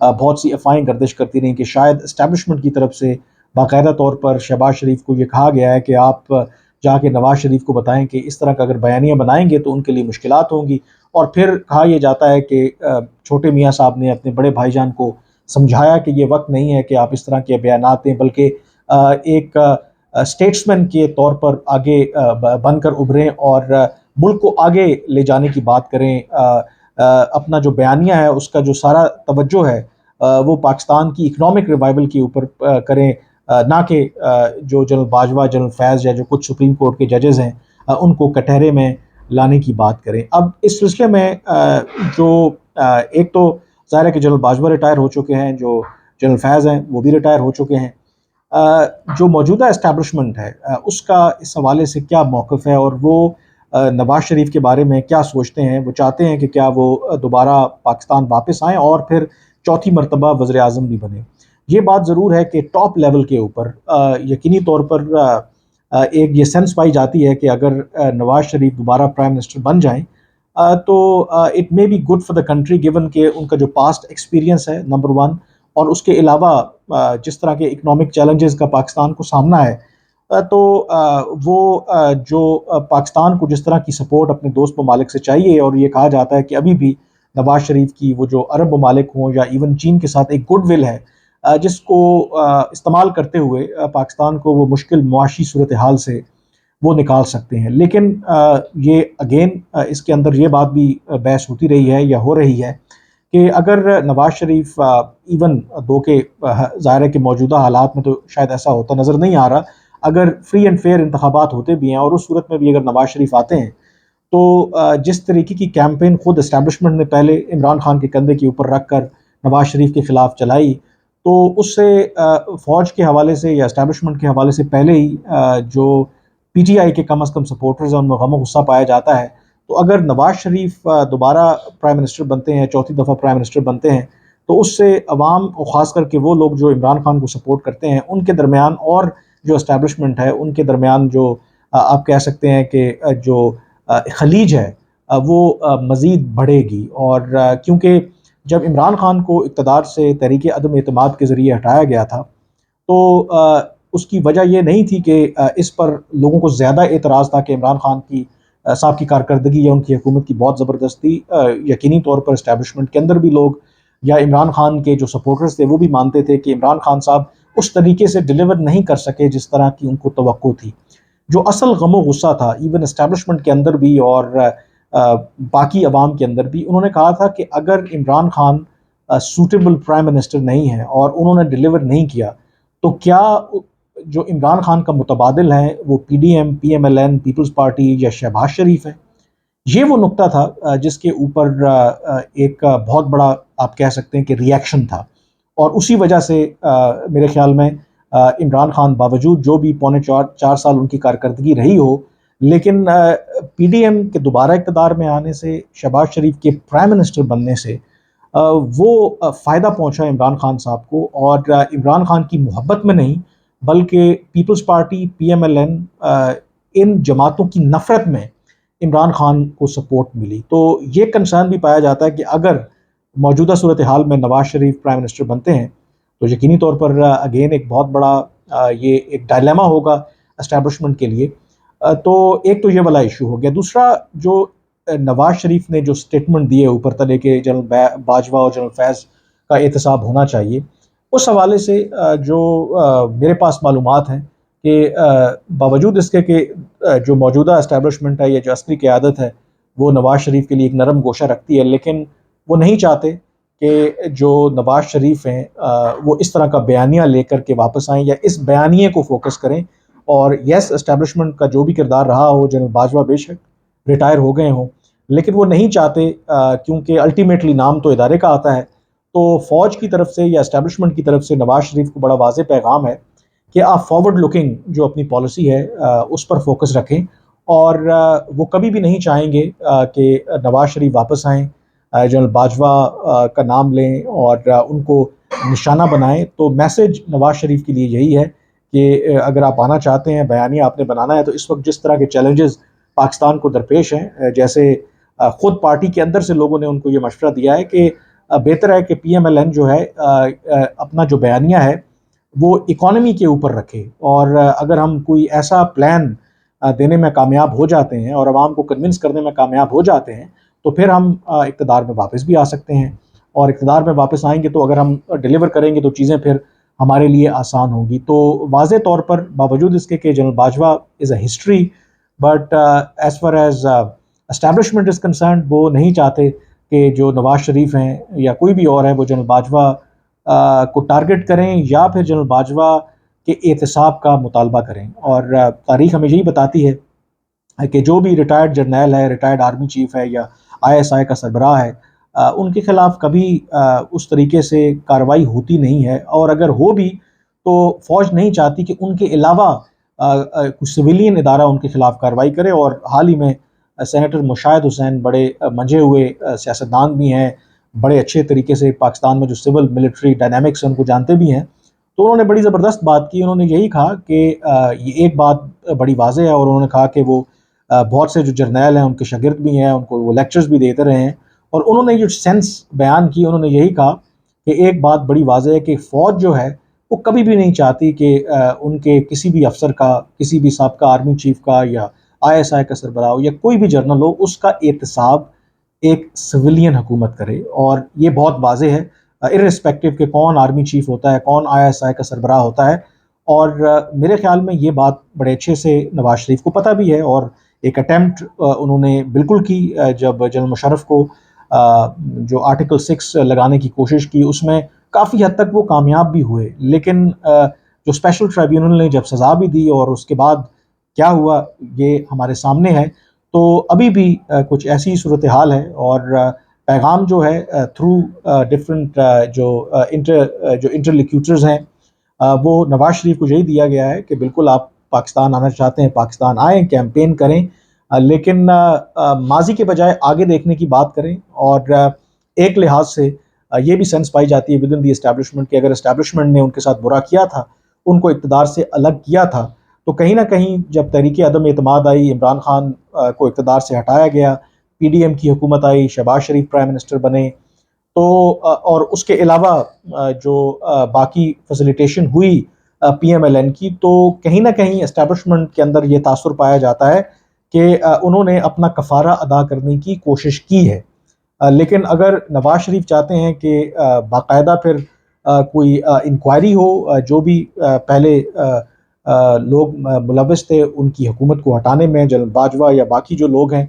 بہت سی افواہیں گردش کرتی رہیں کہ شاید اسٹیبلشمنٹ کی طرف سے باقاعدہ طور پر شہباز شریف کو یہ کہا گیا ہے کہ آپ جا کے نواز شریف کو بتائیں کہ اس طرح کا اگر بیانیہ بنائیں گے تو ان کے لیے مشکلات ہوں گی. اور پھر کہا یہ جاتا ہے کہ چھوٹے میاں صاحب نے اپنے بڑے بھائی جان کو سمجھایا کہ یہ وقت نہیں ہے کہ آپ اس طرح کے بیانات دیں، بلکہ ایک اسٹیٹسمین کے طور پر آگے بن کر ابھریں اور ملک کو آگے لے جانے کی بات کریں. اپنا جو بیانیہ ہے اس کا جو سارا توجہ ہے وہ پاکستان کی اکنامک ریوائول کے اوپر کریں، نہ کہ جو جنرل باجوہ، جنرل فیض یا جو کچھ سپریم کورٹ کے ججز ہیں ان کو کٹہرے میں لانے کی بات کریں. اب اس سلسلے میں جو ایک تو ظاہر ہے کہ جنرل باجوہ ریٹائر ہو چکے ہیں، جو جنرل فیض ہیں وہ بھی ریٹائر ہو چکے ہیں. جو موجودہ اسٹیبلشمنٹ ہے اس کا اس حوالے سے کیا موقف ہے، اور وہ نواز شریف کے بارے میں کیا سوچتے ہیں؟ وہ چاہتے ہیں کہ کیا وہ دوبارہ پاکستان واپس آئیں اور پھر چوتھی مرتبہ وزیر اعظم بھی بنیں؟ یہ بات ضرور ہے کہ ٹاپ لیول کے اوپر یقینی طور پر ایک یہ سینس پائی جاتی ہے کہ اگر نواز شریف دوبارہ پرائم منسٹر بن جائیں تو it may be good for the country, given کہ ان کا جو پاسٹ ایکسپیرینس ہے نمبر ون، اور اس کے علاوہ جس طرح کے اکنامک چیلنجز کا پاکستان کو سامنا ہے تو وہ جو پاکستان کو جس طرح کی سپورٹ اپنے دوست ممالک سے چاہیے، اور یہ کہا جاتا ہے کہ ابھی بھی نواز شریف کی وہ جو عرب ممالک ہوں یا ایون چین کے ساتھ ایک گڈ ول ہے جس کو استعمال کرتے ہوئے پاکستان کو وہ مشکل معاشی صورتحال سے وہ نکال سکتے ہیں. لیکن یہ اگین اس کے اندر یہ بات بھی بحث ہوتی رہی ہے یا ہو رہی ہے کہ اگر نواز شریف ایون دو کہ ظاہر ہے کہ موجودہ حالات میں تو شاید ایسا ہوتا نظر نہیں آ رہا، اگر فری اینڈ فیئر انتخابات ہوتے بھی ہیں اور اس صورت میں بھی اگر نواز شریف آتے ہیں تو جس طریقے کی کیمپین خود اسٹیبلشمنٹ نے پہلے عمران خان کے کندھے کے اوپر رکھ کر نواز شریف کے خلاف چلائی، تو اس سے فوج کے حوالے سے یا اسٹیبلشمنٹ کے حوالے سے پہلے ہی جو پی ٹی آئی کے کم از کم سپورٹرز ہیں ان میں غم و غصہ پایا جاتا ہے. تو اگر نواز شریف دوبارہ پرائم منسٹر بنتے ہیں، چوتھی دفعہ پرائم منسٹر بنتے ہیں، تو اس سے عوام اور خاص کر کے وہ لوگ جو عمران خان کو سپورٹ کرتے ہیں ان کے درمیان اور جو اسٹیبلشمنٹ ہے ان کے درمیان جو آپ کہہ سکتے ہیں کہ جو خلیج ہے وہ مزید بڑھے گی. اور کیونکہ جب عمران خان کو اقتدار سے تحریک عدم اعتماد کے ذریعے ہٹایا گیا تھا تو اس کی وجہ یہ نہیں تھی کہ اس پر لوگوں کو زیادہ اعتراض تھا کہ عمران خان کی صاحب کی کارکردگی یا ان کی حکومت کی بہت زبردست تھی. یقینی طور پر اسٹیبلشمنٹ کے اندر بھی لوگ یا عمران خان کے جو سپورٹرز تھے وہ بھی مانتے تھے کہ عمران خان صاحب اس طریقے سے ڈیلیور نہیں کر سکے جس طرح کی ان کو توقع تھی. جو اصل غم و غصہ تھا ایون اسٹیبلشمنٹ کے اندر بھی اور باقی عوام کے اندر بھی، انہوں نے کہا تھا کہ اگر Imran Khan suitable prime minister نہیں ہے اور انہوں نے ڈیلیور نہیں کیا تو کیا جو عمران خان کا متبادل ہے وہ P D M, P M L N, peoples party یا شہباز شریف ہے؟ یہ وہ نقطہ تھا جس کے اوپر ایک بہت بڑا آپ کہہ سکتے ہیں کہ ری ایکشن تھا. اور اسی وجہ سے میرے خیال میں عمران خان باوجود جو بھی پونے چار سال ان کی کارکردگی رہی ہو، لیکن پی ڈی ایم کے دوبارہ اقتدار میں آنے سے، شہباز شریف کے پرائم منسٹر بننے سے وہ فائدہ پہنچا عمران خان صاحب کو. اور عمران خان کی محبت میں نہیں بلکہ Peoples party, P M L N, ان جماعتوں کی نفرت میں عمران خان کو سپورٹ ملی. تو یہ کنسرن بھی پایا جاتا ہے کہ اگر موجودہ صورتحال میں نواز شریف پرائم منسٹر بنتے ہیں تو یقینی طور پر اگین ایک بہت بڑا یہ ایک ڈائلیما ہوگا اسٹیبلشمنٹ کے لیے. تو ایک تو یہ والا ایشو ہو گیا. دوسرا جو نواز شریف نے جو سٹیٹمنٹ دیے اوپر تلے کہ جنرل باجوہ اور جنرل فیض کا احتساب ہونا چاہیے، اس حوالے سے جو میرے پاس معلومات ہیں کہ باوجود اس کے کہ جو موجودہ اسٹیبلشمنٹ ہے یا جو عسکری قیادت ہے وہ نواز شریف کے لیے ایک نرم گوشہ رکھتی ہے، لیکن وہ نہیں چاہتے کہ جو نواز شریف ہیں وہ اس طرح کا بیانیہ لے کر کے واپس آئیں یا اس بیانیے کو فوکس کریں. اور یس اسٹیبلشمنٹ کا جو بھی کردار رہا ہو، جنرل باجوہ بے شک ریٹائر ہو گئے ہوں، لیکن وہ نہیں چاہتے کیونکہ الٹیمیٹلی نام تو ادارے کا آتا ہے. تو فوج کی طرف سے یا اسٹیبلشمنٹ کی طرف سے نواز شریف کو بڑا واضح پیغام ہے کہ آپ فارورڈ لکنگ جو اپنی پالیسی ہے اس پر فوکس رکھیں، اور وہ کبھی بھی نہیں چاہیں گے کہ نواز شریف واپس آئیں، جنرل باجوہ کا نام لیں اور ان کو نشانہ بنائیں. تو میسج نواز شریف کے لیے یہی ہے کہ اگر آپ آنا چاہتے ہیں، بیانیہ آپ نے بنانا ہے، تو اس وقت جس طرح کے چیلنجز پاکستان کو درپیش ہیں، جیسے خود پارٹی کے اندر سے لوگوں نے ان کو یہ مشورہ دیا ہے کہ بہتر ہے کہ پی ایم ایل این جو ہے اپنا جو بیانیہ ہے وہ اکانومی کے اوپر رکھے، اور اگر ہم کوئی ایسا پلان دینے میں کامیاب ہو جاتے ہیں اور عوام کو کنونس کرنے میں کامیاب ہو جاتے ہیں تو پھر ہم اقتدار میں واپس بھی آ سکتے ہیں، اور اقتدار میں واپس آئیں گے تو اگر ہم ڈیلیور کریں گے تو چیزیں پھر ہمارے لیے آسان ہوگی۔ تو واضح طور پر باوجود اس کے کہ general Bajwa is a history, but as far as establishment is concerned, وہ نہیں چاہتے کہ جو نواز شریف ہیں یا کوئی بھی اور ہے وہ جنرل باجوہ کو ٹارگٹ کریں یا پھر جنرل باجوہ کے احتساب کا مطالبہ کریں۔ اور تاریخ ہمیں یہی بتاتی ہے کہ جو بھی ریٹائرڈ جرنیل ہے، ریٹائرڈ آرمی چیف ہے یا آئی ایس آئی کا سربراہ ہے، ان کے خلاف کبھی اس طریقے سے کارروائی ہوتی نہیں ہے، اور اگر ہو بھی تو فوج نہیں چاہتی کہ ان کے علاوہ کچھ سویلین ادارہ ان کے خلاف کارروائی کرے۔ اور حال ہی میں سینیٹر مشاہد حسین بڑے منجھے ہوئے سیاستدان بھی ہیں، بڑے اچھے طریقے سے پاکستان میں جو سول ملٹری ڈائنامکس ہیں ان کو جانتے بھی ہیں، تو انہوں نے بڑی زبردست بات کی۔ انہوں نے یہی کہا کہ یہ ایک بات بڑی واضح ہے، اور انہوں نے کہا کہ وہ بہت سے جو جرنیل ہیں ان کے شاگرد بھی ہیں، ان کو وہ لیکچرز بھی دیتے رہے ہیں، اور انہوں نے جو سینس بیان کی انہوں نے یہی کہا کہ ایک بات بڑی واضح ہے کہ فوج جو ہے وہ کبھی بھی نہیں چاہتی کہ ان کے کسی بھی افسر کا، کسی بھی سابقہ آرمی چیف کا یا آئی ایس آئی کا سربراہ ہو یا کوئی بھی جرنل ہو، اس کا احتساب ایک سویلین حکومت کرے۔ اور یہ بہت واضح ہے ارسپیکٹو کہ کون آرمی چیف ہوتا ہے، کون آئی ایس آئی کا سربراہ ہوتا ہے، اور میرے خیال میں یہ بات بڑے اچھے سے نواز شریف کو پتہ بھی ہے، اور ایک اٹیمپٹ انہوں نے بالکل کی جب جنرل مشرف کو جو آرٹیکل 6 لگانے کی کوشش کی، اس میں کافی حد تک وہ کامیاب بھی ہوئے، لیکن جو اسپیشل ٹرائیبیونل نے جب سزا بھی دی اور اس کے بعد کیا ہوا یہ ہمارے سامنے ہے، تو ابھی بھی کچھ ایسی صورتحال ہے، اور پیغام جو ہے تھرو ڈفرینٹ جو انٹرلیکیوٹرز ہیں وہ نواز شریف کو یہی دیا گیا ہے کہ بالکل آپ پاکستان آنا چاہتے ہیں پاکستان آئیں، کیمپین کریں، لیکن ماضی کے بجائے آگے دیکھنے کی بات کریں۔ اور ایک لحاظ سے یہ بھی سینس پائی جاتی ہے ود ان دی اسٹیبلشمنٹ کہ اگر اسٹیبلشمنٹ نے ان کے ساتھ برا کیا تھا، ان کو اقتدار سے الگ کیا تھا، تو کہیں نہ کہیں جب تحریک عدم اعتماد آئی، عمران خان کو اقتدار سے ہٹایا گیا، پی ڈی ایم کی حکومت آئی، شہباز شریف پرائم منسٹر بنے، تو اور اس کے علاوہ جو باقی فیسیلیٹیشن ہوئی پی ایم ایل این کی، تو کہیں نہ کہیں اسٹیبلشمنٹ کے اندر یہ تاثر پایا جاتا ہے کہ انہوں نے اپنا کفارہ ادا کرنے کی کوشش کی ہے۔ لیکن اگر نواز شریف چاہتے ہیں کہ باقاعدہ پھر کوئی انکوائری ہو، جو بھی پہلے لوگ ملوث تھے ان کی حکومت کو ہٹانے میں، جنرل باجوہ یا باقی جو لوگ ہیں،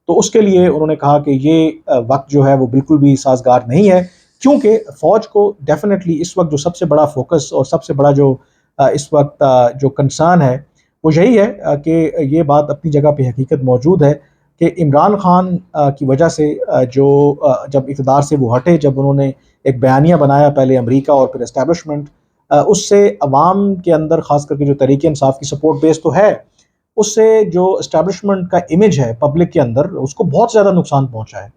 تو اس کے لیے انہوں نے کہا کہ یہ وقت جو ہے وہ بالکل بھی سازگار نہیں ہے، کیونکہ فوج کو ڈیفینیٹلی اس وقت جو سب سے بڑا فوکس اور سب سے بڑا جو اس وقت جو کنسرن ہے وہ یہی ہے کہ یہ بات اپنی جگہ پہ حقیقت موجود ہے کہ عمران خان کی وجہ سے جو جب اقتدار سے وہ ہٹے، جب انہوں نے ایک بیانیہ بنایا پہلے امریکہ اور پھر اسٹیبلشمنٹ، اس سے عوام کے اندر خاص کر کے جو تحریک انصاف کی سپورٹ بیس تو ہے، اس سے جو اسٹیبلشمنٹ کا امیج ہے پبلک کے اندر اس کو بہت زیادہ نقصان پہنچا ہے۔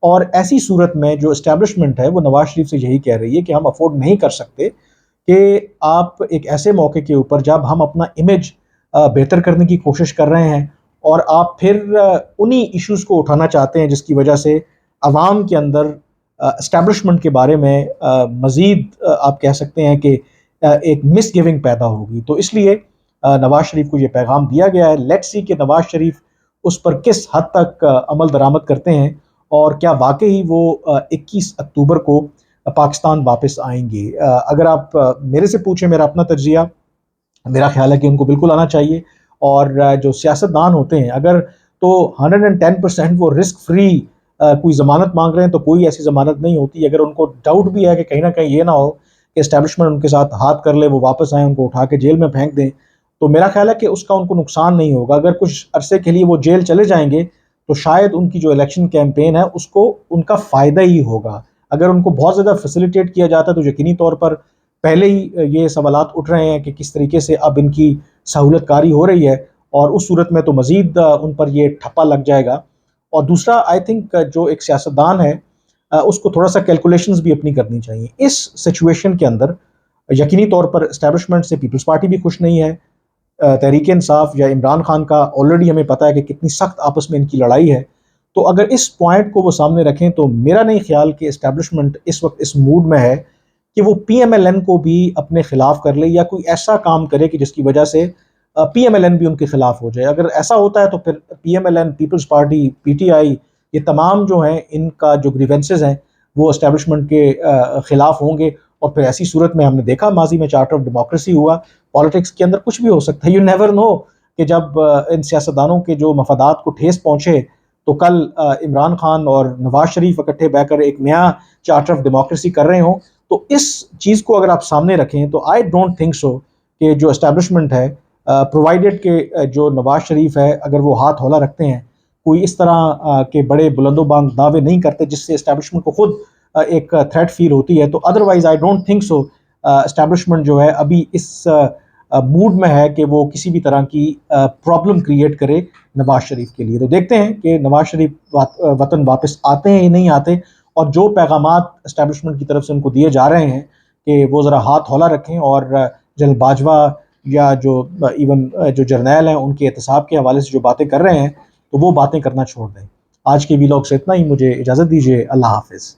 اور ایسی صورت میں جو اسٹیبلشمنٹ ہے وہ نواز شریف سے یہی کہہ رہی ہے کہ ہم افورڈ نہیں کر سکتے کہ آپ ایک ایسے موقع کے اوپر جب ہم اپنا امیج بہتر کرنے کی کوشش کر رہے ہیں اور آپ پھر انہی ایشوز کو اٹھانا چاہتے ہیں جس کی وجہ سے عوام کے اندر اسٹیبلشمنٹ کے بارے میں مزید آپ کہہ سکتے ہیں کہ ایک مس گیونگ پیدا ہوگی۔ تو اس لیے نواز شریف کو یہ پیغام دیا گیا ہے۔ لیٹس سی کہ نواز شریف اس پر کس حد تک عمل درآمد کرتے ہیں، اور کیا واقعی وہ 21 اکتوبر کو پاکستان واپس آئیں گے۔ اگر آپ میرے سے پوچھیں، میرا اپنا تجزیہ، میرا خیال ہے کہ ان کو بالکل آنا چاہیے، اور جو سیاستدان ہوتے ہیں اگر تو 110% وہ رسک فری کوئی ضمانت مانگ رہے ہیں تو کوئی ایسی ضمانت نہیں ہوتی۔ اگر ان کو ڈاؤٹ بھی ہے کہ کہیں نہ کہیں یہ نہ ہو کہ اسٹیبلشمنٹ ان کے ساتھ ہاتھ کر لے، وہ واپس آئیں، ان کو اٹھا کے جیل میں پھینک دیں، تو میرا خیال ہے کہ اس کا ان کو نقصان نہیں ہوگا۔ اگر کچھ عرصے کے لیے وہ جیل چلے جائیں گے تو شاید ان کی جو الیکشن کیمپین ہے اس کو ان کا فائدہ ہی ہوگا۔ اگر ان کو بہت زیادہ فیسیلیٹیٹ کیا جاتا ہے تو یقینی طور پر پہلے ہی یہ سوالات اٹھ رہے ہیں کہ کس طریقے سے اب ان کی سہولت کاری ہو رہی ہے، اور اس صورت میں تو مزید ان پر یہ ٹھپا لگ جائے گا۔ اور دوسرا آئی تھنک جو ایک سیاستدان ہے اس کو تھوڑا سا کیلکولیشنز بھی اپنی کرنی چاہیے اس سچویشن کے اندر۔ یقینی طور پر اسٹیبلشمنٹ سے پیپلز پارٹی بھی خوش نہیں ہے، تحریک انصاف یا عمران خان کا آلریڈی ہمیں پتہ ہے کہ کتنی سخت آپس میں ان کی لڑائی ہے، تو اگر اس پوائنٹ کو وہ سامنے رکھیں تو میرا نہیں خیال کہ اسٹیبلشمنٹ اس وقت اس موڈ میں ہے کہ وہ پی ایم ایل این کو بھی اپنے خلاف کر لے یا کوئی ایسا کام کرے کہ جس کی وجہ سے پی ایم ایل این بھی ان کے خلاف ہو جائے. اگر ایسا ہوتا ہے تو پھر P M L N, peoples party, P T I, یہ تمام جو ہیں ان کا جو گریونسز ہیں وہ اسٹیبلشمنٹ کے خلاف ہوں گے. اور پھر ایسی صورت میں ہم نے دیکھا ماضی میں چارٹر آف ڈیموکریسی ہوا، پالیٹکس کے اندر کچھ بھی ہو سکتا ہے، یو نیور نو کہ جب ان سیاستدانوں کے جو مفادات کو ٹھیس پہنچے تو کل عمران خان اور نواز شریف اکٹھے بیٹھ کر ایک نیا چارٹر آف ڈیموکریسی کر رہے ہوں. تو اس چیز کو اگر آپ سامنے رکھیں تو آئی ڈونٹ تھنک سو کہ جو اسٹیبلشمنٹ ہے، پرووائڈیڈ کہ جو نواز شریف ہے اگر وہ ہاتھ ہولا رکھتے ہیں، کوئی اس طرح کے بڑے بلند و بانگ دعوے نہیں کرتے جس سے اسٹیبلشمنٹ کو خود ایک تھریٹ فیل ہوتی ہے، تو otherwise I don't think so establishment جو ہے ابھی اس موڈ میں ہے کہ وہ کسی بھی طرح کی پرابلم کریٹ کرے نواز شریف کے لیے. تو دیکھتے ہیں کہ نواز شریف وطن واپس آتے ہیں یا نہیں آتے، اور جو پیغامات اسٹیبلشمنٹ کی طرف سے ان کو دیے جا رہے ہیں کہ وہ ذرا ہاتھ ہولا رکھیں اور جنرل باجوہ یا جو ایون جو جرنیل ہیں ان کے احتساب کے حوالے سے جو باتیں کر رہے ہیں تو وہ باتیں کرنا چھوڑ دیں. آج کے ویلاگ سے اتنا ہی، مجھے اجازت دیجیے، اللہ حافظ.